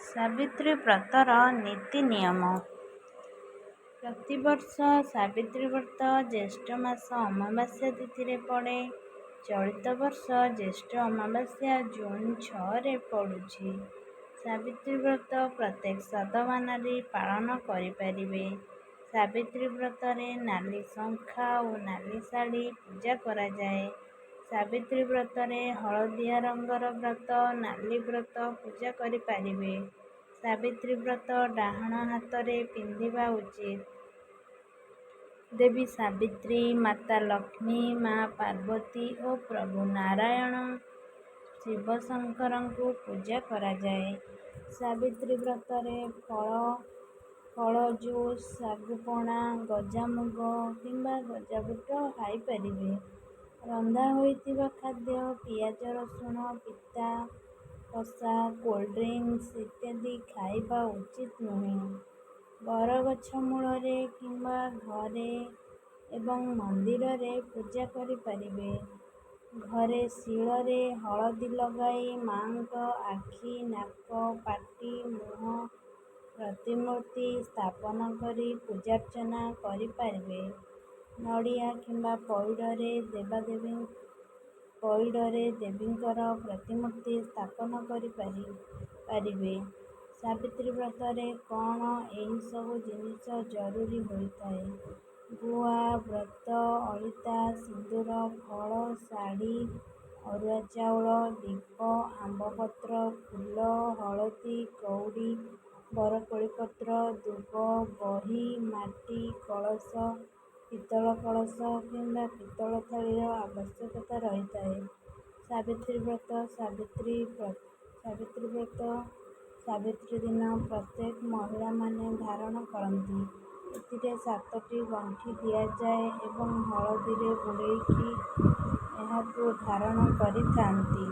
ସାବିତ୍ରୀ ବ୍ରତର ନୀତି ନିୟମ। ପ୍ରତିବର୍ଷ ସାବିତ୍ରୀ ବ୍ରତ ଜ୍ୟେଷ୍ଠ ମାସ ଅମାବାସ୍ୟା ତିଥିରେ ପଡ଼େ। ଚଳିତ ବର୍ଷ ଜ୍ୟେଷ୍ଠ ଅମାବାସ୍ୟା ଜୁନ୍ 6ରେ ପଡ଼ୁଛି। ସାବିତ୍ରୀ ବ୍ରତ ପ୍ରତ୍ୟେକ ସଦବାନାରୀ ପାଳନ କରିପାରିବେ। ସାବିତ୍ରୀ ବ୍ରତରେ ନାଲି ଶଙ୍ଖା ଓ ନାଲି ଶାଢ଼ୀ ପୂଜା କରାଯାଏ। ସାବିତ୍ରୀ ବ୍ରତରେ ହଳଦିଆ ରଙ୍ଗର ବ୍ରତ, ନାଲି ବ୍ରତ ପୂଜା କରିପାରିବେ। ସାବିତ୍ରୀ ବ୍ରତ ଡାହାଣ ହାତରେ ପିନ୍ଧିବା ଉଚିତ। ଦେବୀ ସାବିତ୍ରୀ, ମାତା ଲକ୍ଷ୍ମୀ, ମା ପାର୍ବତୀ ଓ ପ୍ରଭୁ ନାରାୟଣ ଶିବ ଶଙ୍କରଙ୍କୁ ପୂଜା କରାଯାଏ। ସାବିତ୍ରୀ ବ୍ରତରେ ଫଳ ଜୁସ୍, ଶାଗୁପଣା, ଗଜାମୁଗ କିମ୍ବା ଗଜାବୁଟ ଖାଇପାରିବେ। ରନ୍ଧା ହୋଇଥିବା ଖାଦ୍ୟ, ପିଆଜ ରସୁଣ, ପିତା, କଷା, କୋଲ୍ଡଡ୍ରିଙ୍କସ୍ ଇତ୍ୟାଦି ଖାଇବା ଉଚିତ ନୁହେଁ। ବରଗଛ ମୂଳରେ କିମ୍ବା ଘରେ ଏବଂ ମନ୍ଦିରରେ ପୂଜା କରିପାରିବେ। ଘରେ ଶିଳରେ ହଳଦୀ ଲଗାଇ ମା'ଙ୍କ ଆଖି, ନାକ, ପାଟି, ମୁହଁ ପ୍ରତିମୂର୍ତ୍ତି ସ୍ଥାପନ କରି ପୂଜାର୍ଚ୍ଚନା କରିପାରିବେ। ନଡ଼ିଆ କିମ୍ବା ପଇଡ଼ରେ ଦେବୀଙ୍କର ପ୍ରତିମୂର୍ତ୍ତି ସ୍ଥାପନ କରିପାରିବେ। ସାବିତ୍ରୀ ବ୍ରତରେ କ'ଣ ଏହିସବୁ ଜିନିଷ ଜରୁରୀ ହୋଇଥାଏ? ଗୁଆ, ବ୍ରତ ଅଳିତା, ସିନ୍ଦୂର, ଫଳ, ଶାଢ଼ୀ, ଅରୁଆ ଚାଉଳ, ଦୀପ, ଆମ୍ବପତ୍ର, ଫୁଲ, ହଳଦୀ, କଉଡ଼ି, ବରକୋଳି ପତ୍ର, ଦୁବ, ବହି, ମାଟି କଳସ, ପିତ୍ତଳ କଳସ କିମ୍ବା ପିତ୍ତଳ ଥାଳିର ଆବଶ୍ୟକତା ରହିଥାଏ। ସାବିତ୍ରୀ ବ୍ରତ ସାବିତ୍ରୀ ଦିନ ପ୍ରତ୍ୟେକ ମହିଳାମାନେ ଧାରଣ କରନ୍ତି। ଏଥିରେ 7ଟି ଗଣ୍ଠି ଦିଆଯାଏ ଏବଂ ହଳଦୀରେ ବୁଡ଼େଇକି ଏହାକୁ ଧାରଣ କରିଥାନ୍ତି।